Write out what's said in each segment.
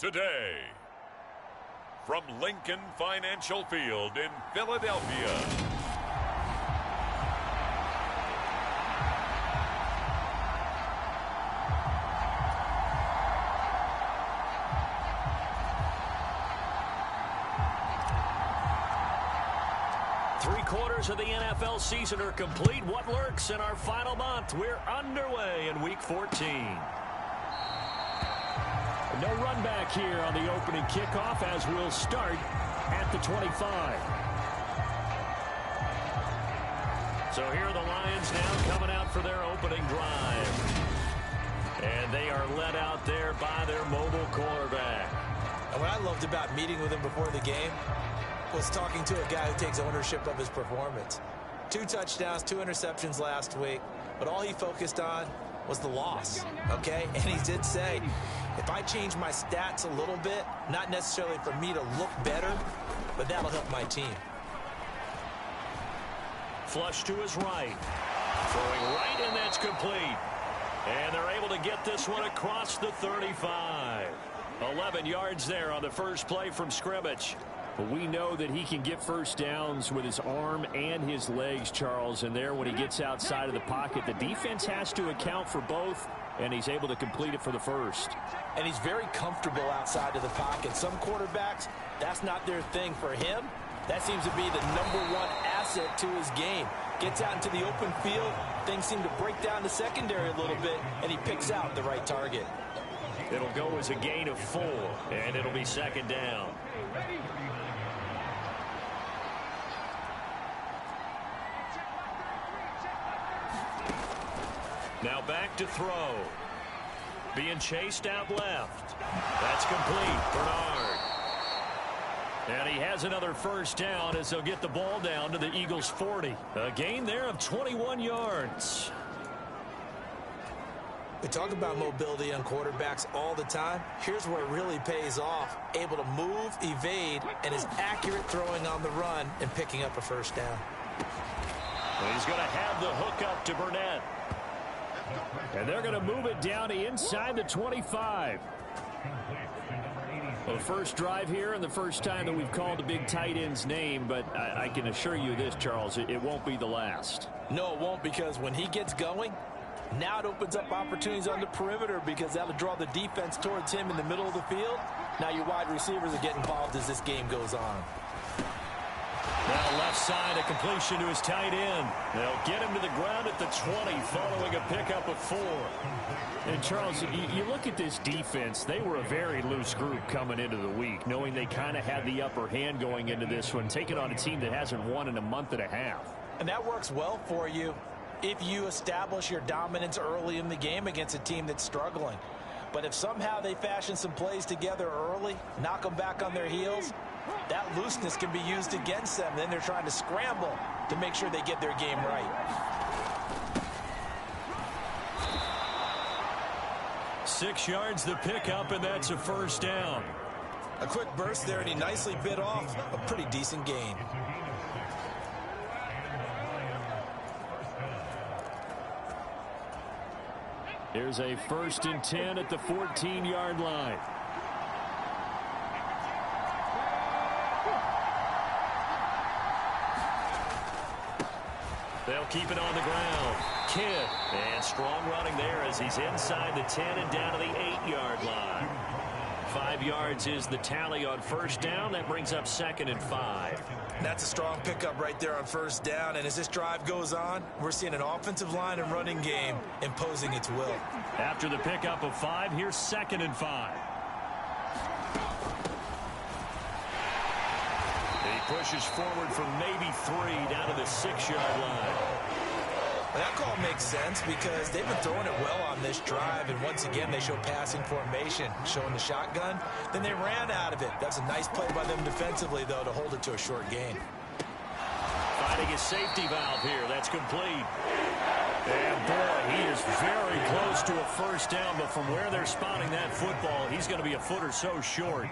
today. From Lincoln Financial Field in Philadelphia. Three-quarters of the NFL season are complete. What lurks in our final month? We're underway in Week 14. No run back here on the opening kickoff as we'll start at the 25. So here are the Lions now coming out for their opening drive. And they are led out there by their mobile quarterback. And what I loved about meeting with him before the game was talking to a guy who takes ownership of his performance. 2 touchdowns, 2 interceptions last week, but all he focused on was the loss, okay? And he did say, if I change my stats a little bit, not necessarily for me to look better, but that'll help my team. Flush to his right. Throwing right, and that's complete. And they're able to get this one across the 35. 11 yards there on the first play from scrimmage. But we know that he can get first downs with his arm and his legs, Charles. And there, when he gets outside of the pocket, the defense has to account for both, and he's able to complete it for the first. And he's very comfortable outside of the pocket. Some quarterbacks, that's not their thing. For him, that seems to be the #1 asset to his game. Gets out into the open field, things seem to break down the secondary a little bit, and he picks out the right target. It'll go as a gain of 4, and it'll be second down. Now back to throw. Being chased out left. That's complete. Bernard. And he has another first down as they'll get the ball down to the Eagles' 40. A gain there of 21 yards. We talk about mobility on quarterbacks all the time. Here's where it really pays off. Able to move, evade, and is accurate throwing on the run and picking up a first down. Well, he's going to have the hook up to Burnett. And they're going to move it down to inside the 25. Well, the first drive here and the first time that we've called the big tight end's name, but I can assure you this, Charles, it won't be the last. No, it won't, because when he gets going, now it opens up opportunities on the perimeter because that'll draw the defense towards him in the middle of the field. Now your wide receivers are getting involved as this game goes on. Now left side, a completion to his tight end. They'll get him to the ground at the 20 following a pickup of 4. And Charles, you look at this defense, they were a very loose group coming into the week, knowing they kind of had the upper hand going into this one, taking on a team that hasn't won in a month and a half. And that works well for you if you establish your dominance early in the game against a team that's struggling. But if somehow they fashion some plays together early, knock them back on their heels, that looseness can be used against them. Then they're trying to scramble to make sure they get their game right. 6 yards the pickup, and that's a first down. A quick burst there, and he nicely bit off a pretty decent gain. Here's a 1st and 10 at the 14-yard line. They'll keep it on the ground. Kidd, and strong running there as he's inside the 10 and down to the 8-yard line. 5 yards is the tally on first down. That brings up 2nd and 5. That's a strong pickup right there on first down. And as this drive goes on, we're seeing an offensive line and running game imposing its will. After the pickup of 5, here's 2nd and 5. He pushes forward from maybe 3 down to the 6-yard line. And that call makes sense because they've been throwing it well on this drive, and once again they show passing formation, showing the shotgun. Then they ran out of it. That's a nice play by them defensively, though, to hold it to a short gain. Finding his safety valve here. That's complete. And boy, he is very close to a first down, but from where they're spotting that football, he's going to be a foot or so short.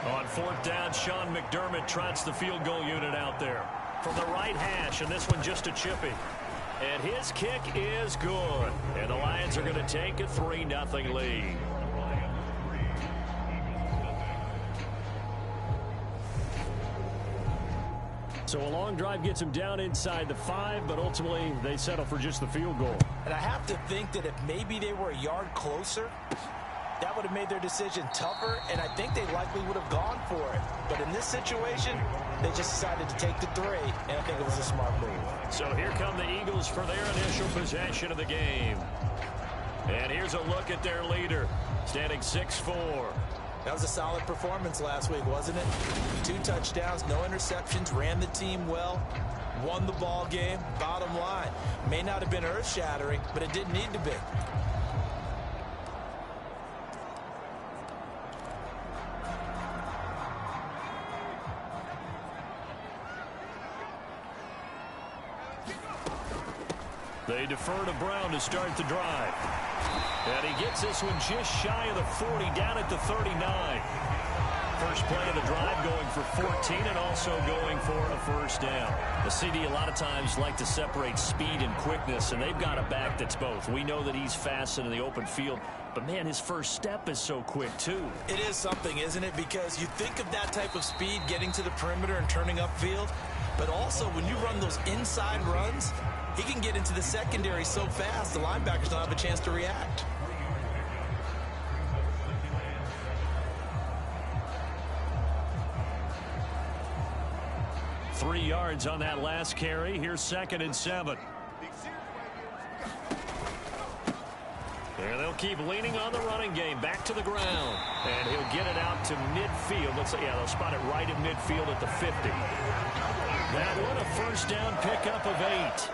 On 4th down, Sean McDermott trots the field goal unit out there. From the right hash, and this one just a chippy. And his kick is good. And the Lions are going to take a 3-0 lead. So a long drive gets them down inside the 5, but ultimately they settle for just the field goal. And I have to think that if maybe they were a yard closer, that would have made their decision tougher, and I think they likely would have gone for it. But in this situation, they just decided to take the 3, and I think it was a smart move. So here come the Eagles for their initial possession of the game. And here's a look at their leader, standing 6'4". That was a solid performance last week, wasn't it? 2 touchdowns, no interceptions, ran the team well, won the ball game. Bottom line, may not have been earth-shattering, but it didn't need to be. They defer to Brown to start the drive. And he gets this one just shy of the 40, down at the 39. First play of the drive going for 14 and also going for a first down. The CD a lot of times like to separate speed and quickness, and they've got a back that's both. We know that he's fast in the open field, but, man, his first step is so quick, too. It is something, isn't it? Because you think of that type of speed getting to the perimeter and turning upfield, but also when you run those inside runs, he can get into the secondary so fast the linebackers don't have a chance to react. Three yards on that last carry. Here's 2nd and 7. And they'll keep leaning on the running game. Back to the ground. And he'll get it out to midfield. Let's say, yeah, they'll spot it right at midfield at the 50. That one, a first down pickup of 8.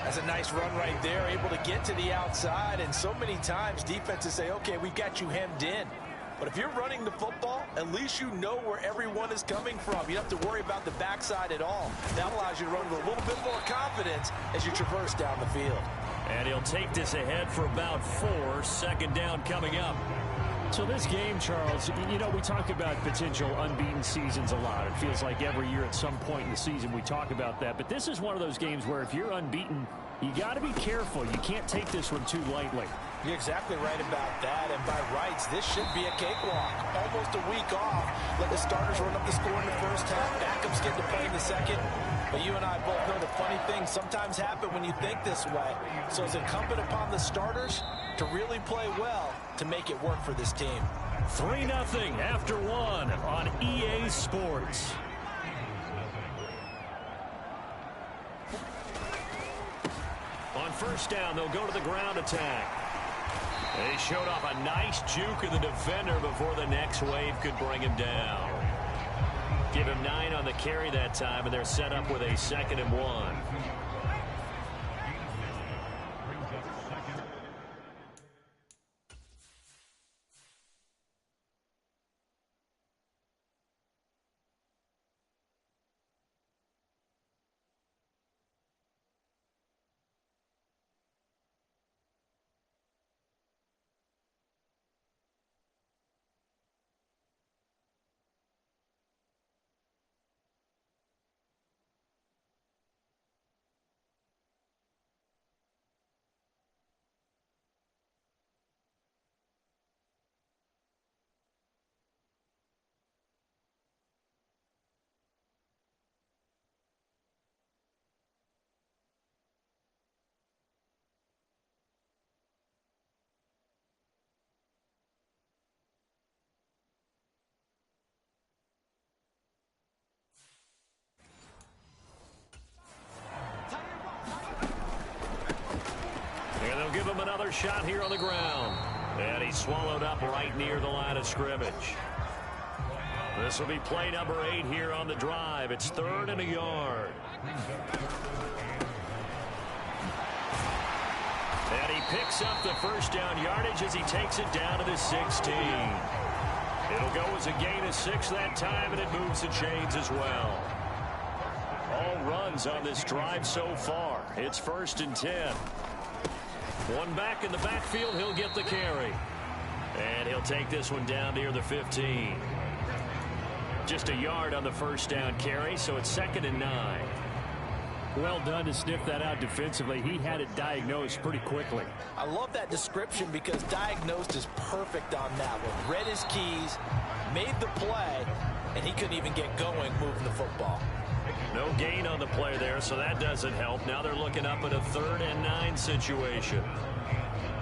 That's a nice run right there, able to get to the outside. And so many times defenses say, okay, we've got you hemmed in. But if you're running the football, at least you know where everyone is coming from. You don't have to worry about the backside at all. That allows you to run with a little bit more confidence as you traverse down the field. And he'll take this ahead for about 4. 2nd down coming up. So this game, Charles, you know, we talk about potential unbeaten seasons a lot. It feels like every year at some point in the season we talk about that. But this is one of those games where if you're unbeaten, you got to be careful. You can't take this one too lightly. You're exactly right about that. And by rights, this should be a cakewalk. Almost a week off. Let the starters run up the score in the first half. Backups get to play in the second. But you and I both know the funny things sometimes happen when you think this way. So it's incumbent upon the starters to really play well to make it work for this team. 3-0 after 1 on EA Sports. On first down, they'll go to the ground attack. They showed off a nice juke of the defender before the next wave could bring him down. Give him 9 on the carry that time, and they're set up with a 2nd and 1. Give him another shot here on the ground. And he's swallowed up right near the line of scrimmage. This will be play number 8 here on the drive. It's 3rd and a yard. And he picks up the first down yardage as he takes it down to the 16. It'll go as a gain of 6 that time, and it moves the chains as well. All runs on this drive so far. It's 1st and 10. One back in the backfield, he'll get the carry. And he'll take this one down near the 15. Just a yard on the first down carry, so it's 2nd and 9. Well done to sniff that out defensively. He had it diagnosed pretty quickly. I love that description because diagnosed is perfect on that one. Read his keys, made the play, and he couldn't even get going moving the football. No gain on the play there, so that doesn't help. Now they're looking up at a 3rd and 9 situation.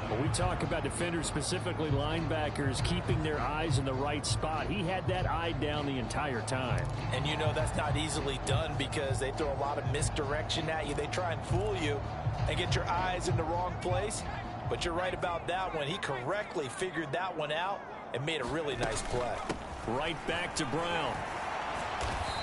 When we talk about defenders, specifically linebackers, keeping their eyes in the right spot, he had that eye down the entire time. And you know that's not easily done because they throw a lot of misdirection at you. They try and fool you and get your eyes in the wrong place. But you're right about that one. He correctly figured that one out and made a really nice play. Right back to Brown.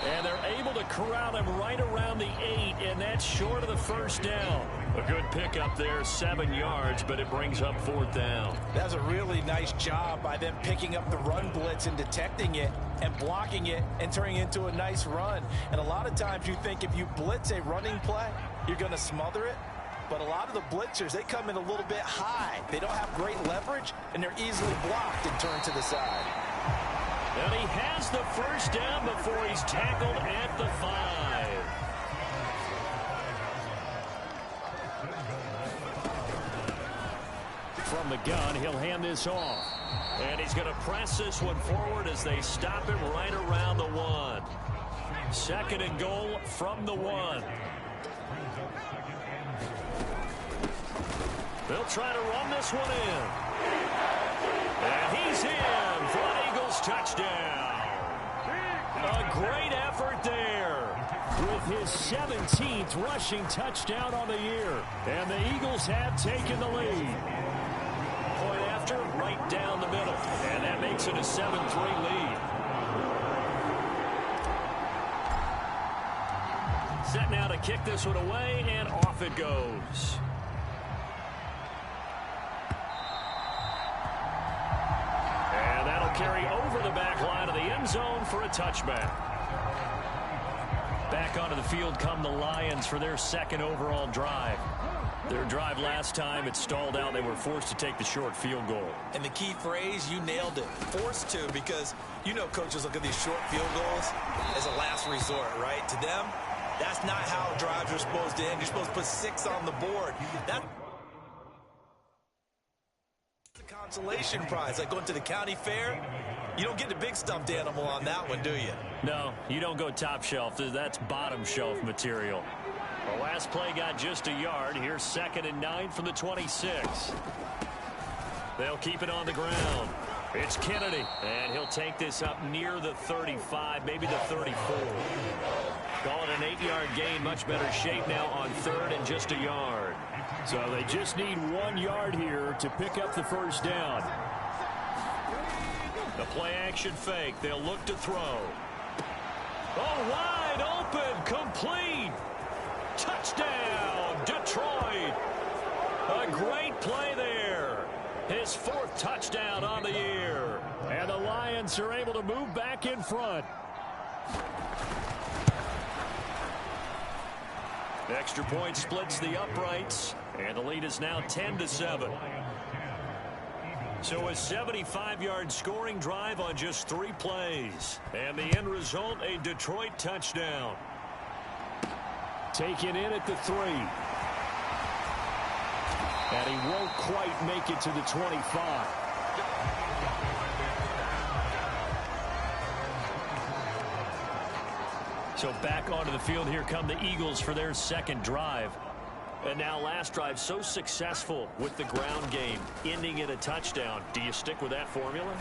And they're able to corral him right around the 8, and that's short of the first down. A good pickup there, 7 yards, but it brings up 4th down. That's a really nice job by them picking up the run blitz and detecting it and blocking it and turning it into a nice run. And a lot of times you think if you blitz a running play, you're going to smother it. But a lot of the blitzers, they come in a little bit high. They don't have great leverage, and they're easily blocked and turned to the side. And he has the first down before he's tackled at the 5. From the gun, he'll hand this off. And he's going to press this one forward as they stop him right around the 1. 2nd and goal from the 1. They'll try to run this one in. And he's in for an Eagles touchdown. A great effort there. With his 17th rushing touchdown on the year. And the Eagles have taken the lead. Point after, right down the middle. And that makes it a 7-3 lead. Set now to kick this one away, and off it goes. And that'll carry over the back line of the end zone for a touchback. Back onto the field come the Lions for their 2nd overall drive. Their drive last time, it stalled out. They were forced to take the short field goal. And the key phrase, you nailed it, forced to, because you know coaches look at these short field goals as a last resort, right? To them, that's not how drives are supposed to end. You're supposed to put 6 on the board. That's the consolation prize, like going to the county fair. You don't get the big stuffed animal on that one, do you? No, you don't go top shelf. That's bottom shelf material. The last play got just a yard. Here's 2nd and 9 from the 26. They'll keep it on the ground. It's Kennedy, and he'll take this up near the 35, maybe the 34. Call it an 8-yard gain. Much better shape now on 3rd and just a yard. So they just need 1 yard here to pick up the first down. The play action fake. They'll look to throw. Oh, wide open, complete. Touchdown, Detroit. A great play there. His 4th touchdown on the year. And the Lions are able to move back in front. Extra point splits the uprights, and the lead is now 10-7. So a 75-yard scoring drive on just 3 plays. And the end result, a Detroit touchdown. Taken in at the 3. And he won't quite make it to the 25. So back onto the field, here come the Eagles for their 2nd drive. And now last drive so successful with the ground game, ending in a touchdown. Do you stick with that formula?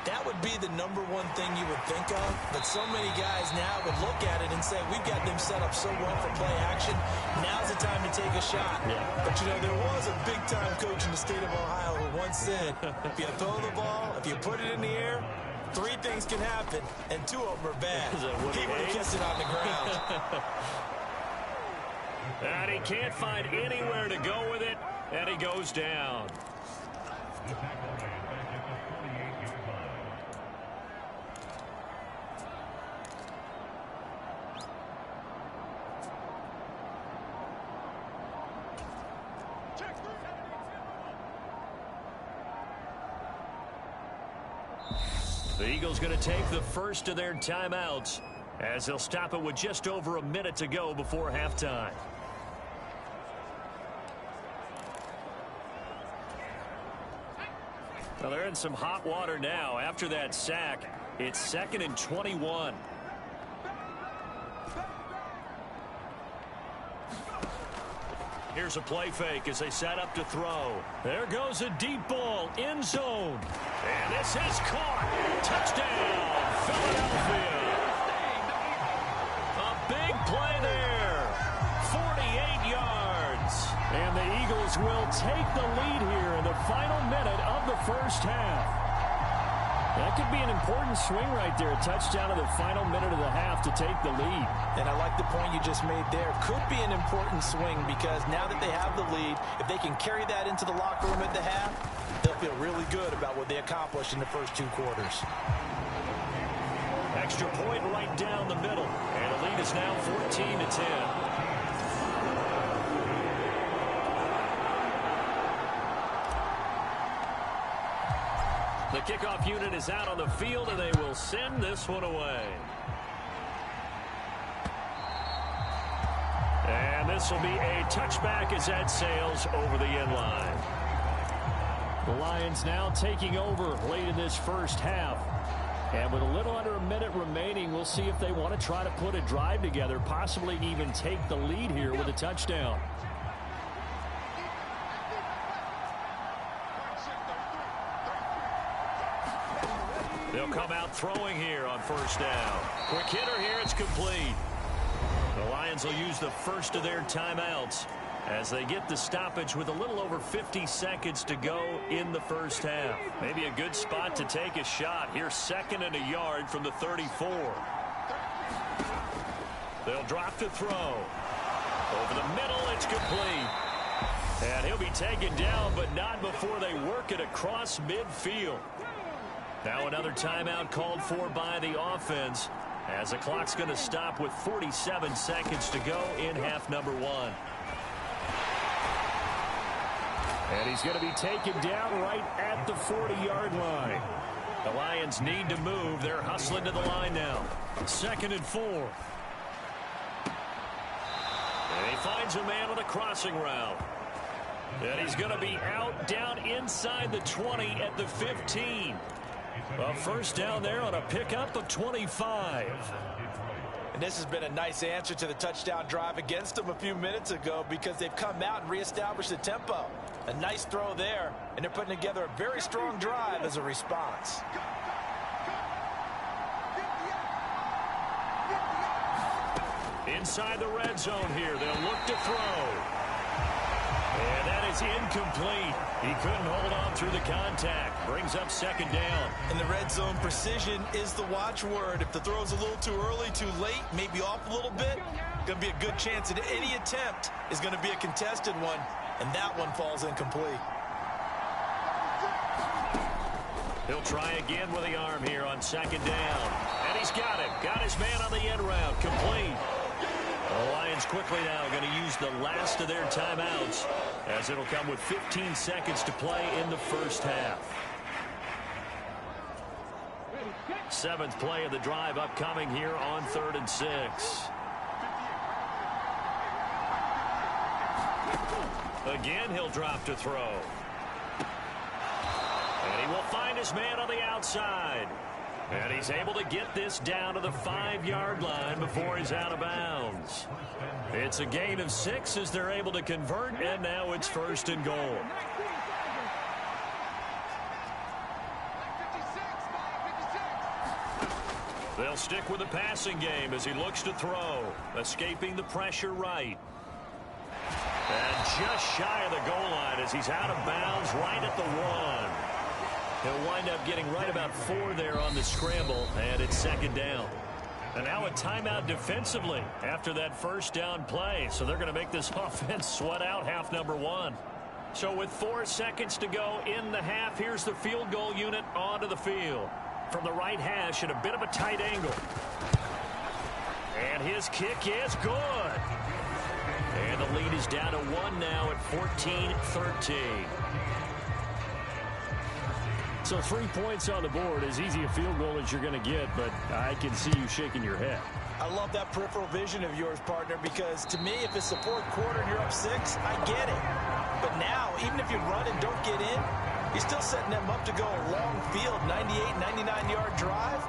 That would be the #1 thing you would think of, but so many guys now would look at it and say, we've got them set up so well for play action. Now's the time to take a shot. Yeah. But, you know, there was a big-time coach in the state of Ohio who once said, if you throw the ball, if you put it in the air, 3 things can happen, and 2 of them are bad. He would have kept it on the ground. And he can't find anywhere to go with it, and he goes down. The Eagles going to take the first of their timeouts as they'll stop it with just over a minute to go before halftime. Well, they're in some hot water now. After that sack, it's 2nd and 21. Here's a play fake as they set up to throw. There goes a deep ball, end zone. And this is caught. Touchdown, Philadelphia. A big play there. 48 yards. And the Eagles will take the lead here in the final minute of the first half. That could be an important swing right there. A touchdown in the final minute of the half to take the lead. And I like the point you just made there. Could be an important swing because now that they have the lead, if they can carry that into the locker room at the half, they'll feel really good about what they accomplished in the first 2 quarters. Extra point right down the middle. And the lead is now 14-10. The kickoff unit is out on the field, and they will send this one away. And this will be a touchback as that sails over the end line. The Lions now taking over late in this first half. And with a little under a minute remaining, we'll see if they want to try to put a drive together, possibly even take the lead here with a touchdown. They'll come out throwing here on first down. Quick hitter here, it's complete. The Lions will use the first of their timeouts as they get the stoppage with a little over 50 seconds to go in the first half. Maybe a good spot to take a shot. Here's 2nd and a yard from the 34. They'll drop to throw. Over the middle, it's complete. And he'll be taken down, but not before they work it across midfield. Now another timeout called for by the offense as the clock's going to stop with 47 seconds to go in half number 1. And he's going to be taken down right at the 40-yard line. The Lions need to move. They're hustling to the line now. 2nd and 4. And he finds a man on a crossing route. And he's going to be out down inside the 20 at the 15. A first down there on a pickup of 25. And this has been a nice answer to the touchdown drive against them a few minutes ago because they've come out and reestablished the tempo. A nice throw there, and they're putting together a very strong drive as a response. Inside the red zone here, they'll look to throw. And that is incomplete. He couldn't hold on through the contact. Brings up 2nd down. In the red zone, precision is the watchword. If the throw's a little too early, too late, maybe off a little bit, going to be a good chance that any attempt is going to be a contested one, and that one falls incomplete. He'll try again with the arm here on 2nd down. And he's got him. Got his man on the end route. Complete. The Lions quickly now going to use the last of their timeouts as it'll come with 15 seconds to play in the first half. 7th play of the drive upcoming here on 3rd and 6. Again, he'll drop to throw. And he will find his man on the outside. And he's able to get this down to the 5-yard line before he's out of bounds. It's a gain of 6 as they're able to convert, and now it's 1st and goal. They'll stick with the passing game as he looks to throw, escaping the pressure right. And just shy of the goal line as he's out of bounds right at the 1. He'll wind up getting right about 4 there on the scramble, and it's 2nd down. And now a timeout defensively after that first down play. So they're going to make this offense sweat out half number 1. So with 4 seconds to go in the half, here's the field goal unit onto the field. From the right hash at a bit of a tight angle. And his kick is good. And the lead is down to 1 now at 14-13. So 3 points on the board, as easy a field goal as you're going to get, but I can see you shaking your head. I love that peripheral vision of yours, partner, because to me, if it's the 4th quarter and you're up 6, I get it. But now, even if you run and don't get in, you're still setting them up to go a long field, 98, 99-yard drive.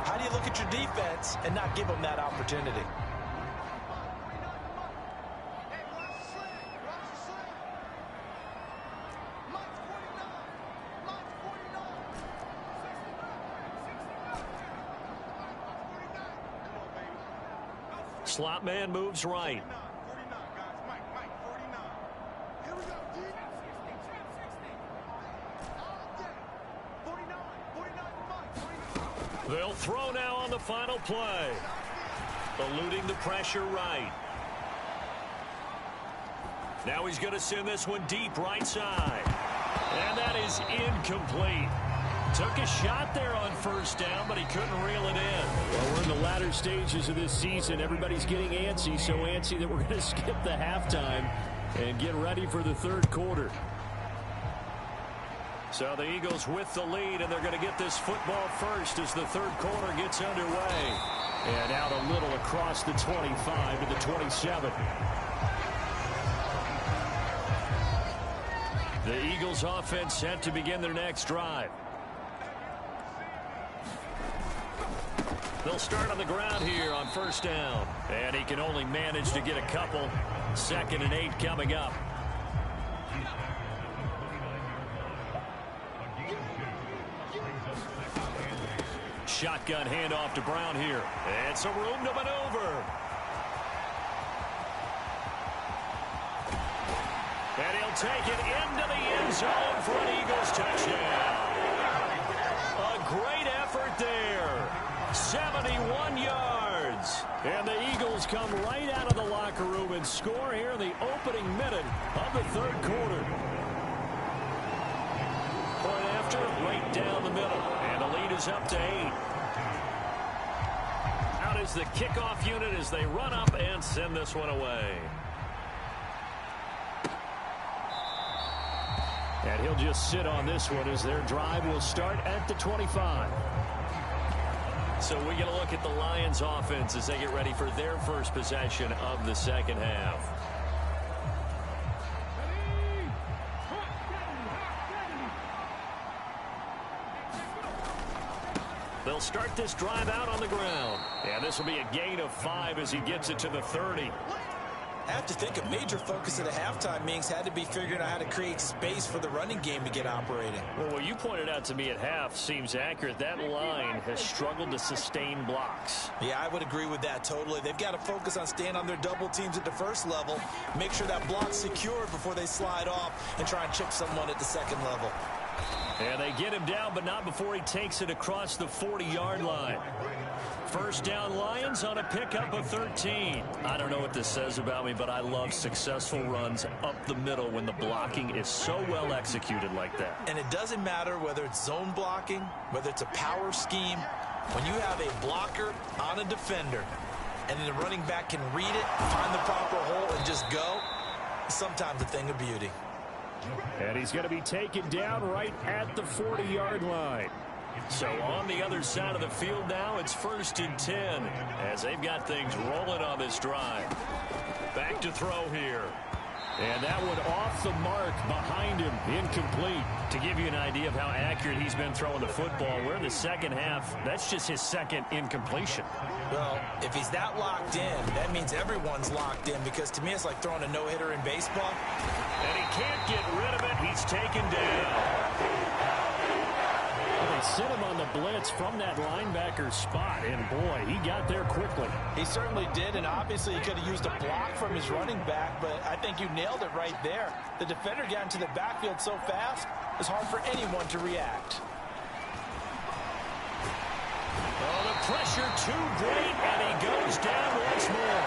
How do you look at your defense and not give them that opportunity? Slot man moves right. They'll throw now on the final play. Eluding the pressure right. Now he's going to send this one deep right side. And that is incomplete. Took a shot there on first down, but he couldn't reel it in. Well, we're in the latter stages of this season. Everybody's getting antsy, so antsy that we're going to skip the halftime and get ready for the third quarter. So the Eagles with the lead, and they're going to get this football first as the third quarter gets underway. And out a little across the 25 to the 27. The Eagles offense set to begin their next drive. They'll start on the ground here on first down. And he can only manage to get a couple. 2nd and 8 coming up. Shotgun handoff to Brown here. And some room to maneuver. And he'll take it into the end zone for an Eagles touchdown. A great effort there. 71 yards. And the Eagles come right out of the locker room and score here in the opening minute of the third quarter. Point after, right down the middle. And the lead is up to 8. Out is the kickoff unit as they run up and send this one away. And he'll just sit on this one as their drive will start at the 25. So we get a look at the Lions offense as they get ready for their first possession of the second half. They'll start this drive out on the ground. And this will be a gain of 5 as he gets it to the 30. I have to think a major focus of the halftime meetings had to be figuring out how to create space for the running game to get operating. Well, what you pointed out to me at half seems accurate. That line has struggled to sustain blocks. Yeah, I would agree with that totally. They've got to focus on staying on their double teams at the first level, make sure that block's secured before they slide off and try and chip someone at the second level. And they get him down, but not before he takes it across the 40-yard line. First down Lions on a pickup of 13. I don't know what this says about me, but I love successful runs up the middle when the blocking is so well executed like that. And it doesn't matter whether it's zone blocking, whether it's a power scheme. When you have a blocker on a defender and then the running back can read it, find the proper hole, and just go, it's sometimes a thing of beauty. And he's going to be taken down right at the 40-yard line. So on the other side of the field now, it's 1st and 10 as they've got things rolling on this drive. Back to throw here. And that one off the mark behind him, incomplete. To give you an idea of how accurate he's been throwing the football, we're in the second half. That's just his second incompletion. Well, if he's that locked in, that means everyone's locked in, because to me it's like throwing a no-hitter in baseball. And he can't get rid of it. He's taken down. They sent him on the blitz from that linebacker spot, and boy, he got there quickly. He certainly did, and obviously he could have used a block from his running back, but I think you nailed it right there. The defender got into the backfield so fast, it's hard for anyone to react. Oh, the pressure too great, and he goes down once more.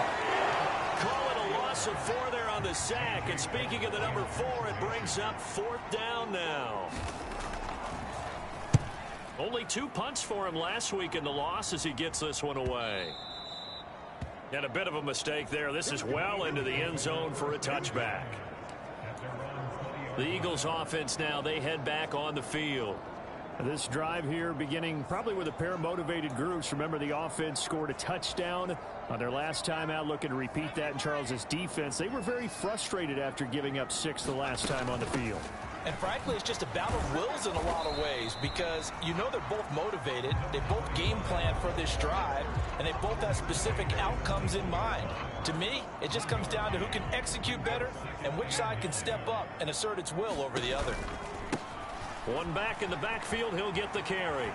Call it a loss of 4 there on the sack, and speaking of the number 4, it brings up 4th down now. Only 2 punts for him last week in the loss as he gets this one away. And a bit of a mistake there. This is well into the end zone for a touchback. The Eagles offense now, they head back on the field. This drive here beginning probably with a pair of motivated groups. Remember, the offense scored a touchdown on their last time out, looking to repeat that in Charles's defense. They were very frustrated after giving up 6 the last time on the field. And frankly, it's just a battle of wills in a lot of ways, because you know they're both motivated, they both game plan for this drive, and they both have specific outcomes in mind. To me, it just comes down to who can execute better and which side can step up and assert its will over the other. One back in the backfield, he'll get the carry.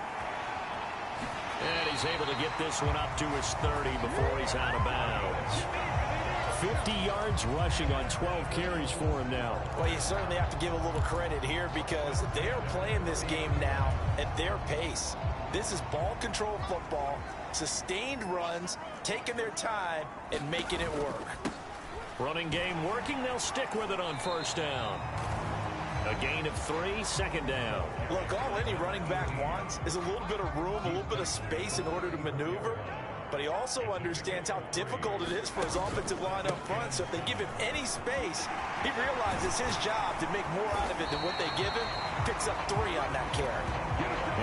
And he's able to get this one up to his 30 before he's out of bounds. 50 yards rushing on 12 carries for him now. Well, you certainly have to give a little credit here because they are playing this game now at their pace. This is ball control football, sustained runs, taking their time, and making it work. Running game working. They'll stick with it on first down. A gain of 3, second down. Look, all any running back wants is a little bit of room, a little bit of space in order to maneuver. But he also understands how difficult it is for his offensive line up front. So if they give him any space, he realizes his job to make more out of it than what they give him. Picks up 3 on that carry.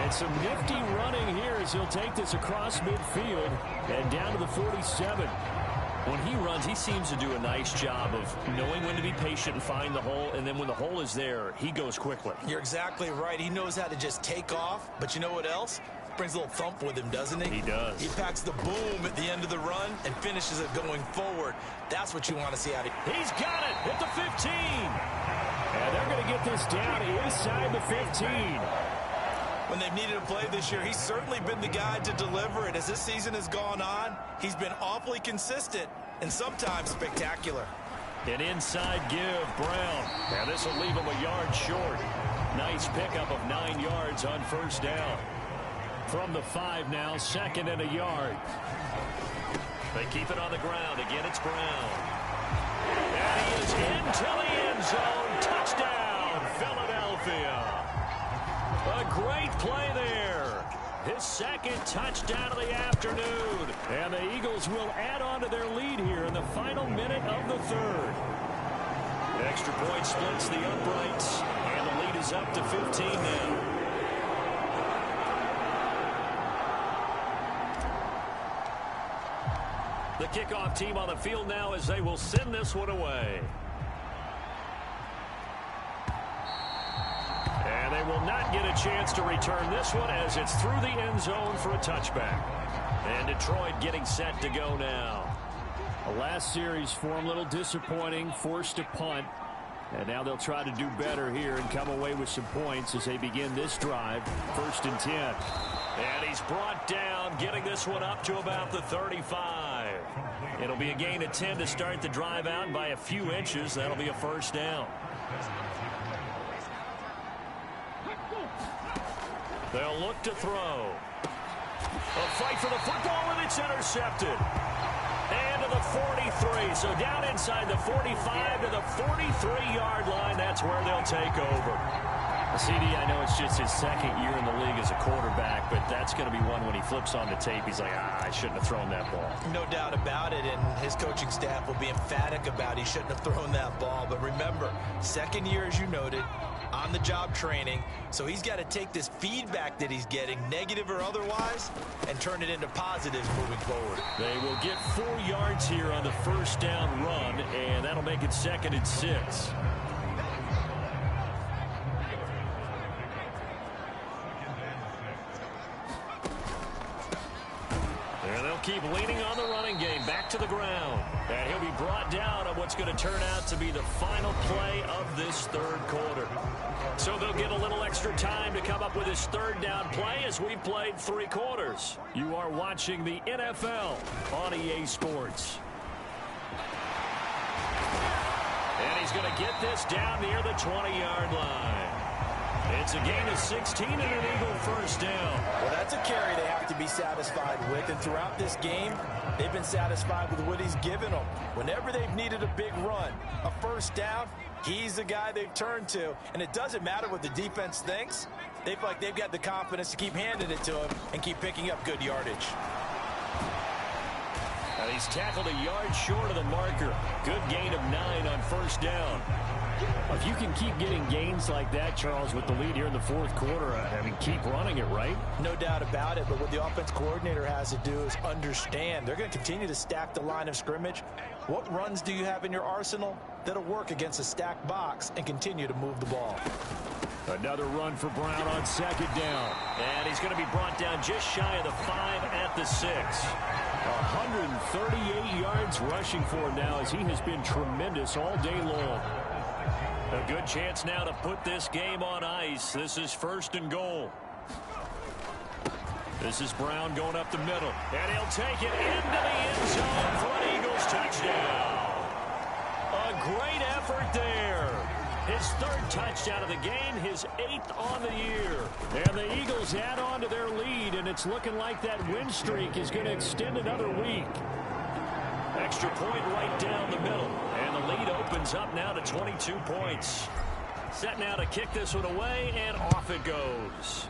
And some nifty running here as he'll take this across midfield and down to the 47. When he runs, he seems to do a nice job of knowing when to be patient and find the hole. And then when the hole is there, he goes quickly. You're exactly right. He knows how to just take off. But you know what else? Brings a little thump with him, doesn't he? He does. He packs the boom at the end of the run and finishes it going forward. That's what you want to see out of him. He's got it at the 15. And they're going to get this down inside the 15. When they've needed a play this year, he's certainly been the guy to deliver it. As this season has gone on, he's been awfully consistent and sometimes spectacular. An inside give, Brown. Now this will leave him a yard short. Nice pickup of 9 yards on first down. From the 5 now, second and a yard. They keep it on the ground. Again, it's Brown. And he is into the end zone. Touchdown, Philadelphia. A great play there. His second touchdown of the afternoon. And the Eagles will add on to their lead here in the final minute of the third. Extra point splits the uprights. And the lead is up to 15 now. The kickoff team on the field now as they will send this one away. And they will not get a chance to return this one as it's through the end zone for a touchback. And Detroit getting set to go now. The last series for them, a little disappointing, forced to punt. And now they'll try to do better here and come away with some points as they begin this drive, 1st and 10. And he's brought down, getting this one up to about the 35. It'll be a gain of 10 to start the drive out by a few inches. That'll be a first down. They'll look to throw. A fight for the football, and it's intercepted. And to the 43. So down inside the 45 to the 43-yard line. That's where they'll take over. CD, I know it's just his second year in the league as a quarterback, but that's going to be one when he flips on the tape. He's like, I shouldn't have thrown that ball. No doubt about it, and his coaching staff will be emphatic about he shouldn't have thrown that ball. But remember, second year, as you noted, on-the-job training, so he's got to take this feedback that he's getting, negative or otherwise, and turn it into positives moving forward. They will get 4 yards here on the first down run, and that'll make it 2nd and 6. Keep leaning on the running game. Back to the ground. And he'll be brought down on what's going to turn out to be the final play of this third quarter. So they'll get a little extra time to come up with his third down play as we've played 3 quarters. You are watching the NFL on EA Sports. And he's going to get this down near the 20-yard line. It's a gain of 16 and an Eagle first down. Well, that's a carry they have to be satisfied with. And throughout this game, they've been satisfied with what he's given them. Whenever they've needed a big run, a first down, he's the guy they've turned to. And it doesn't matter what the defense thinks. They feel like they've got the confidence to keep handing it to him and keep picking up good yardage. And he's tackled a yard short of the marker. Good gain of 9 on first down. If you can keep getting gains like that, Charles, with the lead here in the fourth quarter, I mean, keep running it, right? No doubt about it, but what the offense coordinator has to do is understand. They're going to continue to stack the line of scrimmage. What runs do you have in your arsenal that'll work against a stacked box and continue to move the ball? Another run for Brown on second down. And he's going to be brought down just shy of the 5 at the 6. 138 yards rushing for him now as he has been tremendous all day long. A good chance now to put this game on ice. This is 1st and goal. This is Brown going up the middle, and he'll take it into the end zone for an Eagles touchdown. A great effort there. His third touchdown of the game, his 8th on the year. And the Eagles add on to their lead, and it's looking like that win streak is going to extend another week. Extra point right down the middle, and the lead opens up now to 22 points. Set now to kick this one away, and off it goes.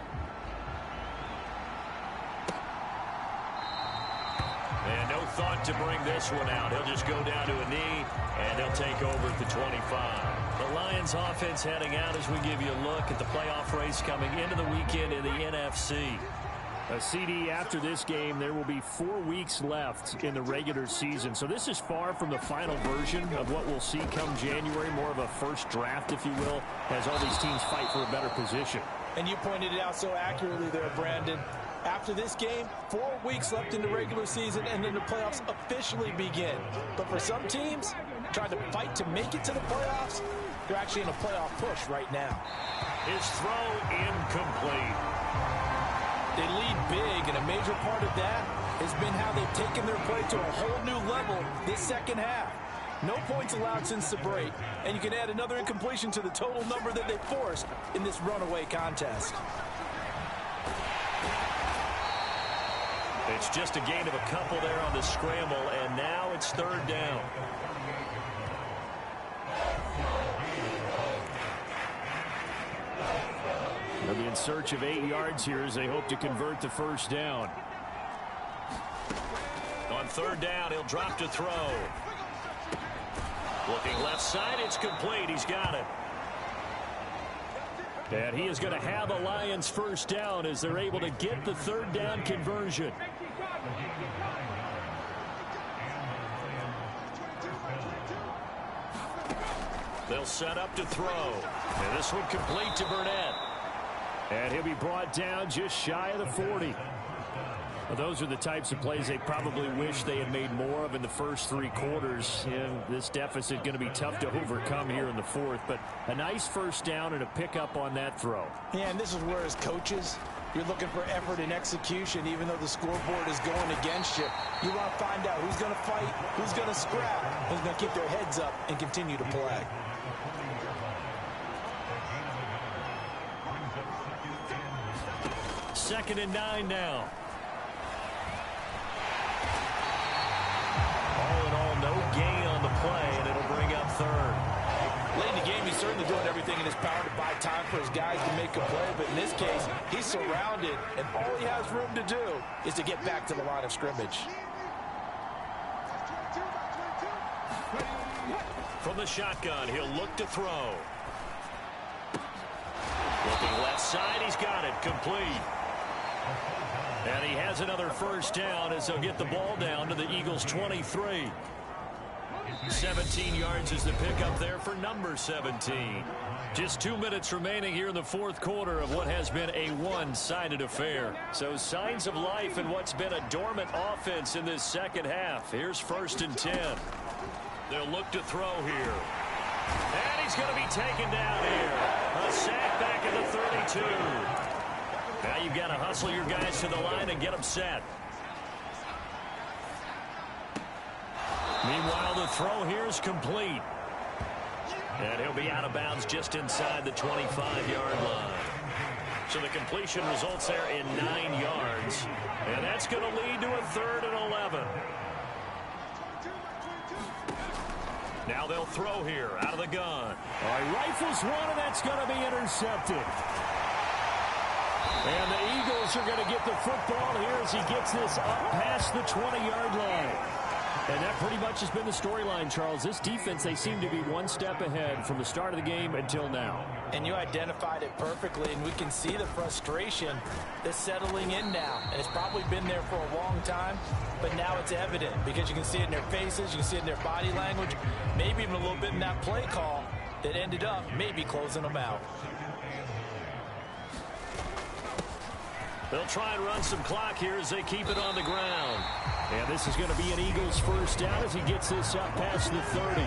And no thought to bring this one out. He'll just go down to a knee, and they'll take over at the 25. The Lions offense heading out as we give you a look at the playoff race coming into the weekend in the NFC. A CD after this game, there will be 4 weeks left in the regular season. So this is far from the final version of what we'll see come January, more of a first draft, if you will, as all these teams fight for a better position. And you pointed it out so accurately there, Brandon. After this game, 4 weeks left in the regular season, and then the playoffs officially begin. But for some teams, trying to fight to make it to the playoffs, they're actually in a playoff push right now. His throw incomplete. They lead big, and a major part of that has been how they've taken their play to a whole new level this second half. No points allowed since the break, and you can add another incompletion to the total number that they forced in this runaway contest. It's just a gain of a couple there on the scramble, and now it's 3rd down. They'll be in search of 8 yards here as they hope to convert the first down. On 3rd down, he'll drop to throw. Looking left side, it's complete. He's got it. And he is going to have a Lions first down as they're able to get the 3rd down conversion. They'll set up to throw. And this one complete to Burnett. And he'll be brought down just shy of the 40. Well, those are the types of plays they probably wish they had made more of in the first 3 quarters. And this deficit going to be tough to overcome here in the 4th. But a nice first down and a pickup on that throw. Yeah, and this is where as coaches, you're looking for effort and execution, even though the scoreboard is going against you. You want to find out who's going to fight, who's going to scrap, who's going to keep their heads up and continue to play. Second and 9 now. All in all, no gain on the play, and it'll bring up 3rd. Late in the game, he's certainly doing everything in his power to buy time for his guys to make a play, but in this case, he's surrounded, and all he has room to do is to get back to the line of scrimmage. From the shotgun, he'll look to throw. Looking left side, he's got it, complete. And he has another first down as they'll get the ball down to the Eagles' 23. 17 yards is the pickup there for number 17. Just 2 minutes remaining here in the 4th quarter of what has been a one-sided affair. So signs of life in what's been a dormant offense in this second half. Here's 1st and 10. They'll look to throw here. And he's going to be taken down here. A sack back at the 32. Now you've got to hustle your guys to the line and get them set. Meanwhile, the throw here is complete. And he'll be out of bounds just inside the 25-yard line. So the completion results there in 9 yards. And that's going to lead to a 3rd and 11. Now they'll throw here out of the gun. All right, rifles one, and that's going to be intercepted. And the Eagles are going to get the football here as he gets this up past the 20-yard line. And that pretty much has been the storyline, Charles. This defense, they seem to be one step ahead from the start of the game until now. And you identified it perfectly, and we can see the frustration that's settling in now. And it's probably been there for a long time, but now it's evident because you can see it in their faces, you can see it in their body language, maybe even a little bit in that play call that ended up maybe closing them out. They'll try and run some clock here as they keep it on the ground. And this is going to be an Eagles first down as he gets this up past the 30.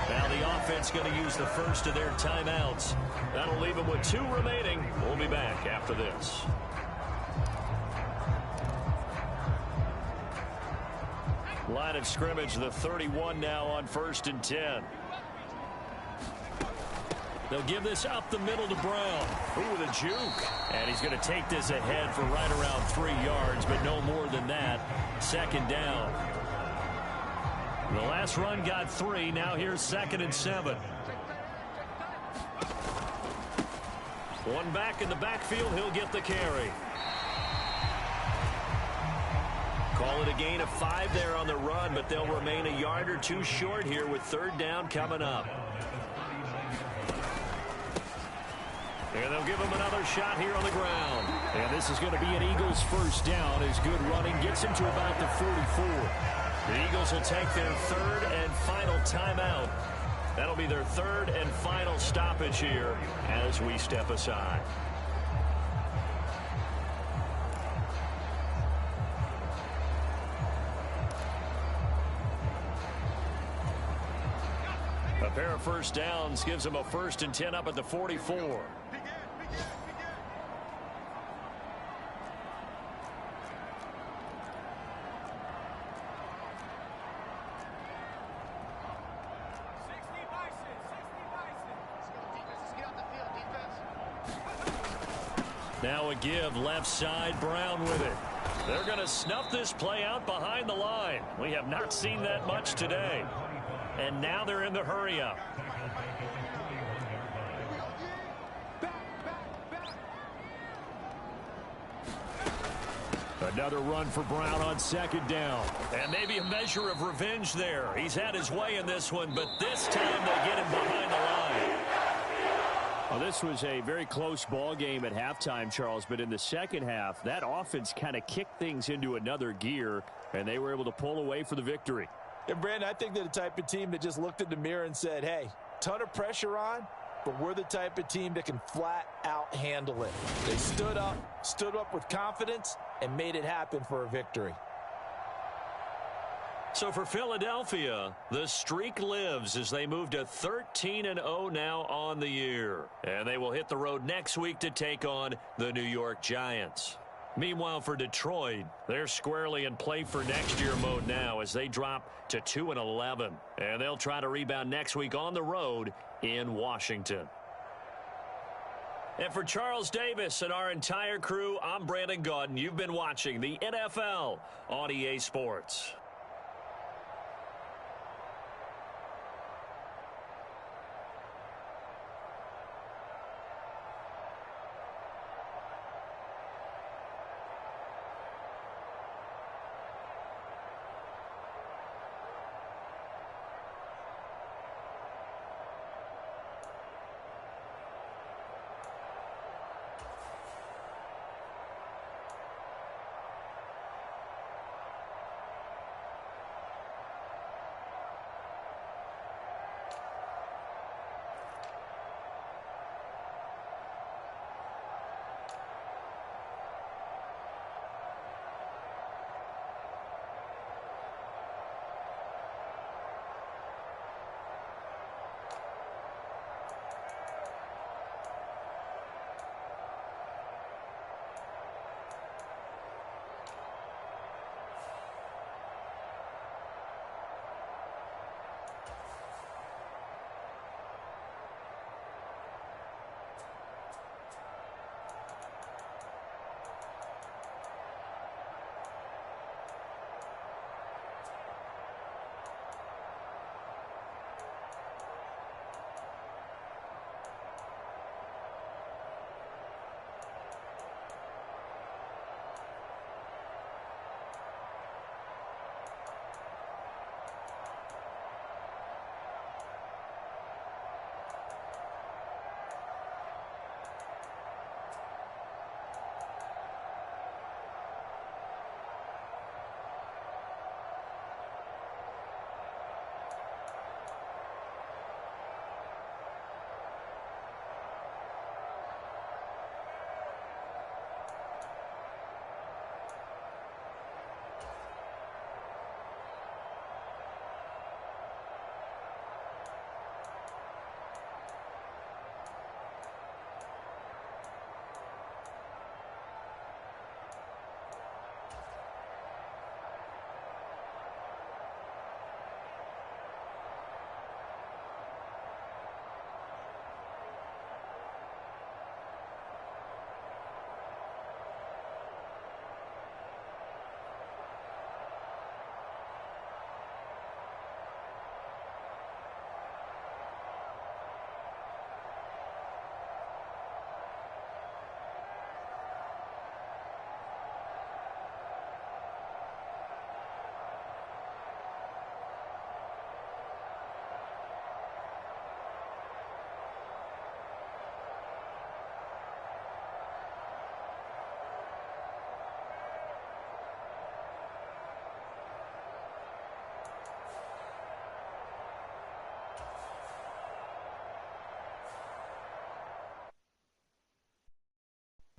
Now the offense going to use the first of their timeouts. That'll leave them with 2 remaining. We'll be back after this. Line of scrimmage, the 31 now on 1st and 10. They'll give this up the middle to Brown. Ooh, with a juke. And he's going to take this ahead for right around 3 yards, but no more than that. 2nd down. The last run got 3. Now here's 2nd and 7. One back in the backfield. He'll get the carry. Call it a gain of 5 there on the run, but they'll remain a yard or 2 short here with 3rd down coming up. And they'll give him another shot here on the ground. And this is going to be an Eagles 1st down as good running gets him to about the 44. The Eagles will take their 3rd and final timeout. That'll be their 3rd and final stoppage here as we step aside. A pair of 1st downs gives them a 1st and 10 up at the 44. Now a give left side, Brown with it. They're going to snuff this play out behind the line. We have not seen that much today. And now they're in the hurry up. Another run for Brown on 2nd down. And maybe a measure of revenge there. He's had his way in this one, but this time they get him behind the line. Well, this was a very close ball game at halftime, Charles, but in the second half, that offense kind of kicked things into another gear, and they were able to pull away for the victory. And, Brandon, I think they're the type of team that just looked in the mirror and said, hey, ton of pressure on, but we're the type of team that can flat out handle it. They stood up with confidence, and made it happen for a victory. So for Philadelphia, the streak lives as they move to 13-0 now on the year. And they will hit the road next week to take on the New York Giants. Meanwhile, for Detroit, they're squarely in play for next year mode now as they drop to 2-11. And they'll try to rebound next week on the road in Washington. And for Charles Davis and our entire crew, I'm Brandon Gaudin. You've been watching the NFL on EA Sports.